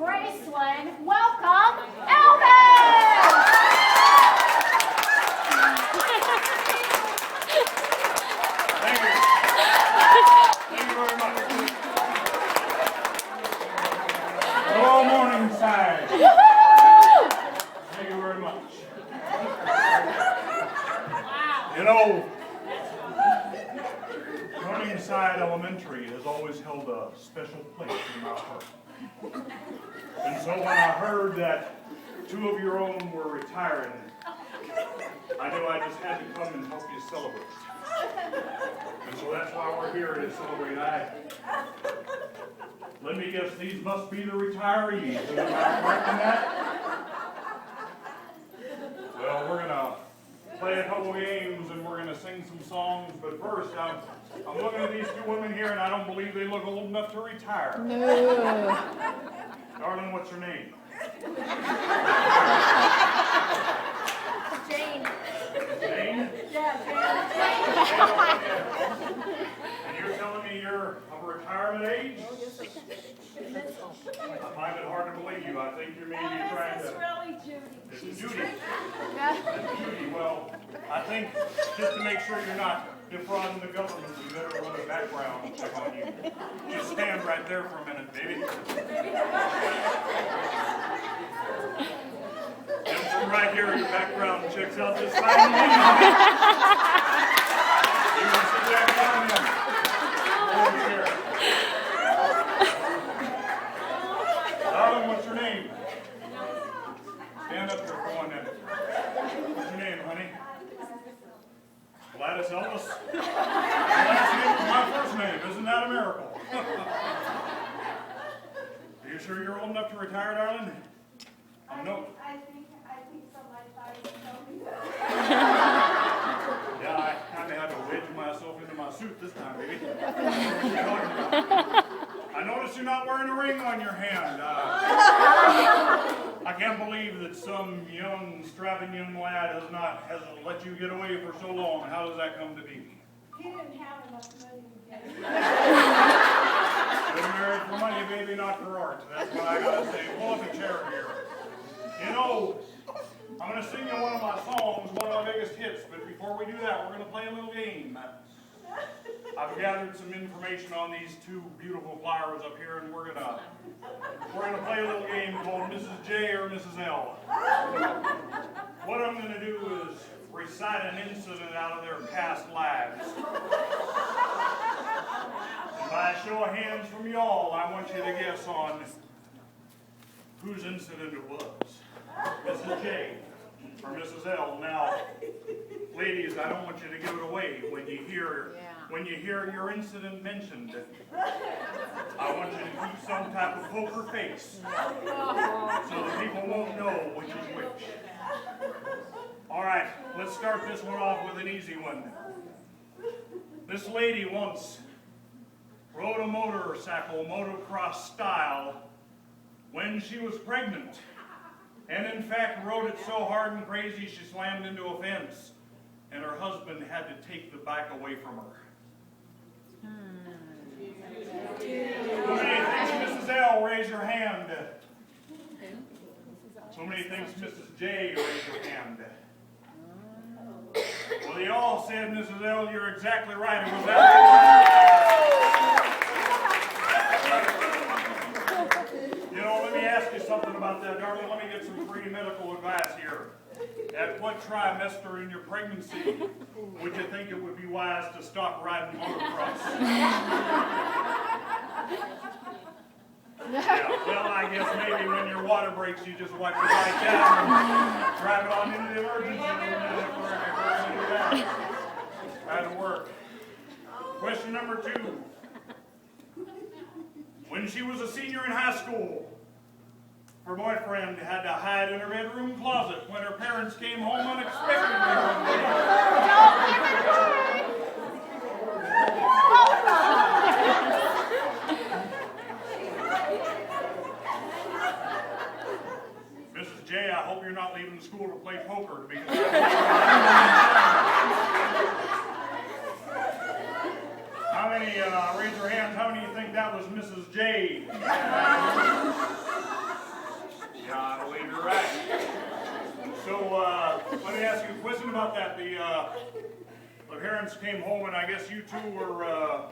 Graceland, welcome Elvis! Thank you. Thank you very much. Hello, Morningside. Thank you very much. You know, Morningside Elementary has always held a special place in my heart. And so when I heard that 2 of your own were retiring, I knew I just had to come and help you celebrate. And so that's why we're here to celebrate. Let me guess, these must be the retirees. Am I correct in that? Well, we're going to play a couple games and we're going to sing some songs. But first, I'm looking at these 2 women here and I don't believe they look old enough to retire. No. Darling, what's your name? Jane. Jane? Yeah, And you're telling me you're of retirement age? I find it hard to believe you. I think you're maybe trying to... It's really Judy. It's Judy. That's Judy. Well, I think just to make sure you're not defrauding the government, you better run a background check on you. Just stand right there for a minute, baby. And from right here, your background checks out just fine. You can sit back down there. Over here. Darling, what's your name? Stand up here for 1 minute. What's your name, honey? Gladys Elvis? Your last name was my first name. Isn't that a miracle? Are you sure you're old enough to retire, darling? No. I think so. My body told me. Yeah, I kind of had to wedge myself into my suit this time, baby. I notice you're not wearing a ring on your hand. I can't believe that some young, strapping young lad has let you get away for so long. How does that come to be? He didn't have enough money to get it. Been married for money, baby, not for art. That's what I gotta say. Pull up a chair here. You know, I'm gonna sing you one of my songs, one of my biggest hits, but before we do that, we're gonna play a little game. I've gathered some information on these 2 beautiful flowers up here, and we're gonna play a little game called Mrs. J or Mrs. L. What I'm gonna do is recite an incident out of their past lives. And by a show of hands from y'all, I want you to guess on whose incident it was. Mrs. J or Mrs. L. Now, ladies, I don't want you to give it away when you hear your incident mentioned. I want you to keep some type of poker face so the people won't know which is which. All right, let's start this one off with an easy one. This lady once rode a motorcycle, motocross style, when she was pregnant. And in fact, rode it so hard and crazy she slammed into a fence, and her husband had to take the bike away from her. So many thinks Mrs. L, raise your hand. So many thinks Mrs. J, raise your hand. Well, they all said, Mrs. L, you're exactly right. It was that. You know, let me ask you something about that, darling. Let me get some free medical advice here. At what trimester in your pregnancy would you think it would be wise to stop riding motocross? Yeah, well, I guess maybe when your water breaks, you just wipe the bike down and drive it on into the emergency room. If we're going to do that. That'll work. Question number 2. When she was a senior in high school, her boyfriend had to hide in her bedroom closet when her parents came home unexpectedly one day. Mrs. J, I hope you're not leaving school to play poker because how many, raise your hands, how many of you think that was Mrs. J? parents came home and I guess you two were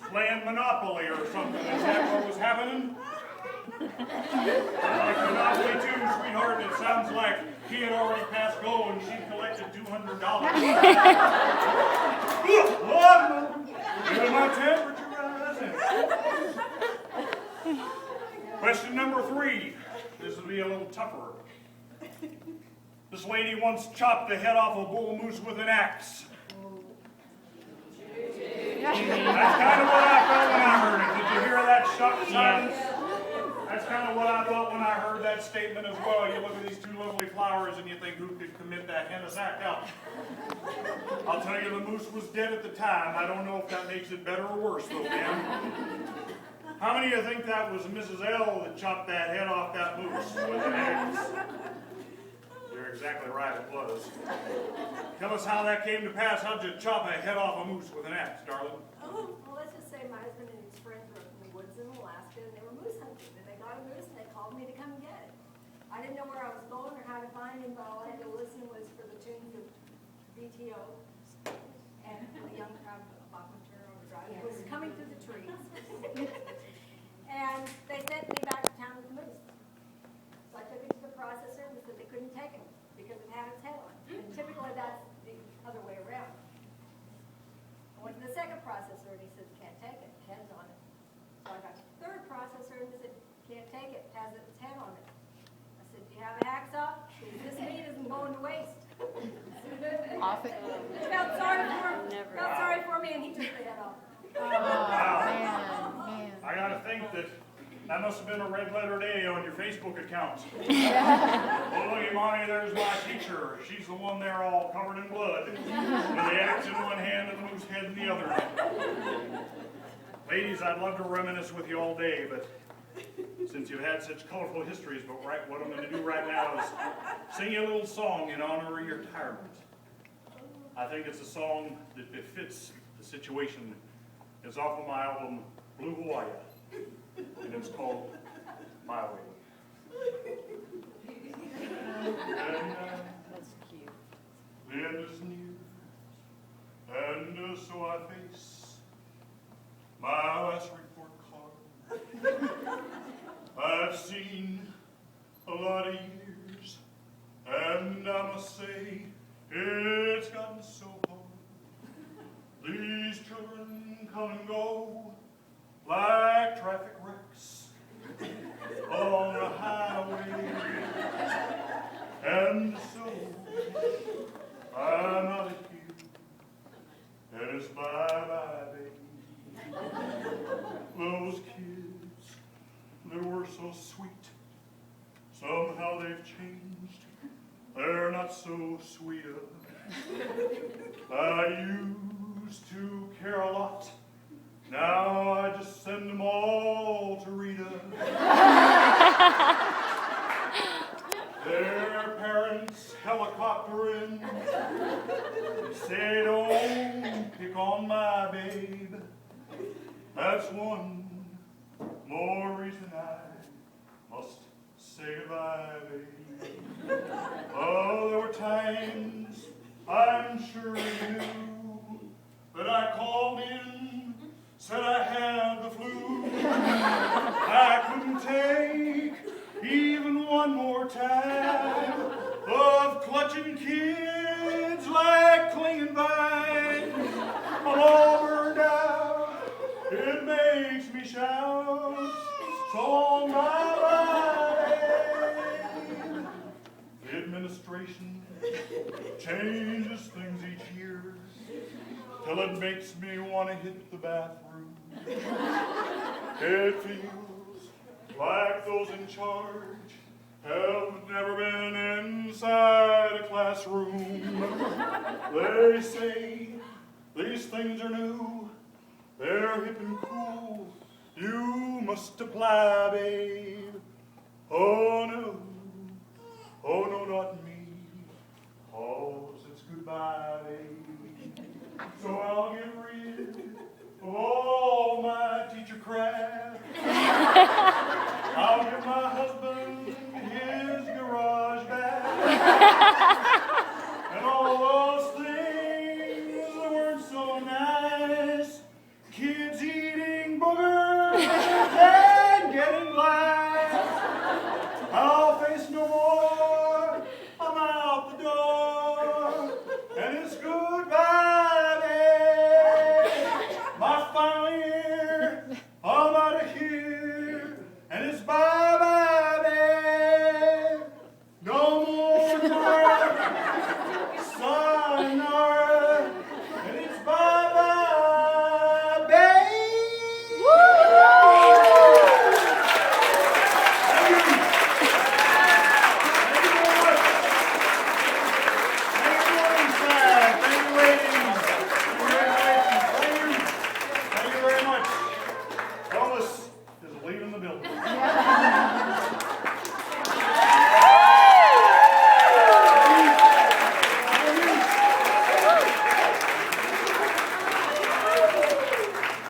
playing Monopoly or something. Is that what was happening? Like Monopoly too, sweetheart. It sounds like he had already passed go and she collected $200. Look, my temperature rising. Question number 3. This will be a little tougher. This lady once chopped the head off a bull moose with an axe. That's kind of what I felt when I heard it. Did you hear that shock silence? That's kind of what I thought when I heard that statement as well. You look at these two lovely flowers and you think, who could commit that heinous act? I'll tell you, the moose was dead at the time. I don't know if that makes it better or worse, though, ma'am. How many of you think that was Mrs. L that chopped that head off that moose with an axe? You're exactly right, it was. Tell us how that came to pass. How'd you chop a head off a moose with an axe, darling? Oh, well, let's just say my husband and his friends were up in the woods in Alaska, and they were moose hunting, and they got a moose, and they called me to come get it. I didn't know where I was going or how to find him, but all I had to listen was for the tunes of BTO, and the young crowd of Bachmann on the drive was coming through the trees. And they sent me back to town with the moose. So I took it to the processor and they said they couldn't take it because it had its head on it. And typically that's the other way around. I went to the second processor and he said, can't take it, head's on it. So I got to the third processor and he said, can't take it, has its head on it. I said, do you have a hacksaw? This meat isn't going to waste. Felt sorry for me and he took the head off. I gotta think that must have been a red letter day on your Facebook account. Well, look at Mommy, there's my teacher. She's the one there all covered in blood, with the axe in one hand and the moose head in the other. Ladies, I'd love to reminisce with you all day, but since you've had such colorful histories, but what I'm going to do right now is sing you a little song in honor of your retirement. I think it's a song that befits the situation. It's off of my album, Blue Hawaii, and it's called My Way. That's cute. The end is near, and so I face my last report card. I've seen a lot of years, and I must say, it's gotten so hard. These children come and go like traffic wrecks on the highway. And so I'm out of here, and it's bye-bye, baby. Those kids that were so sweet, somehow they've changed. They're not so sweet. I used to care a lot. Now I just send them all to Rita. Their parents helicoptering. Say don't pick on my babe. That's one more reason I must say goodbye, babe. Oh, there were times, I'm sure you knew, that I called in, said I had the flu. I couldn't take even one more time of clutching kids like clinging vines. I'm all burned out, it makes me shout, so long bye-bye. The administration changes things each year, till it makes me want to hit the bathroom. It feels like those in charge have never been inside a classroom. They say these things are new, they're hip and cool, you must apply, babe.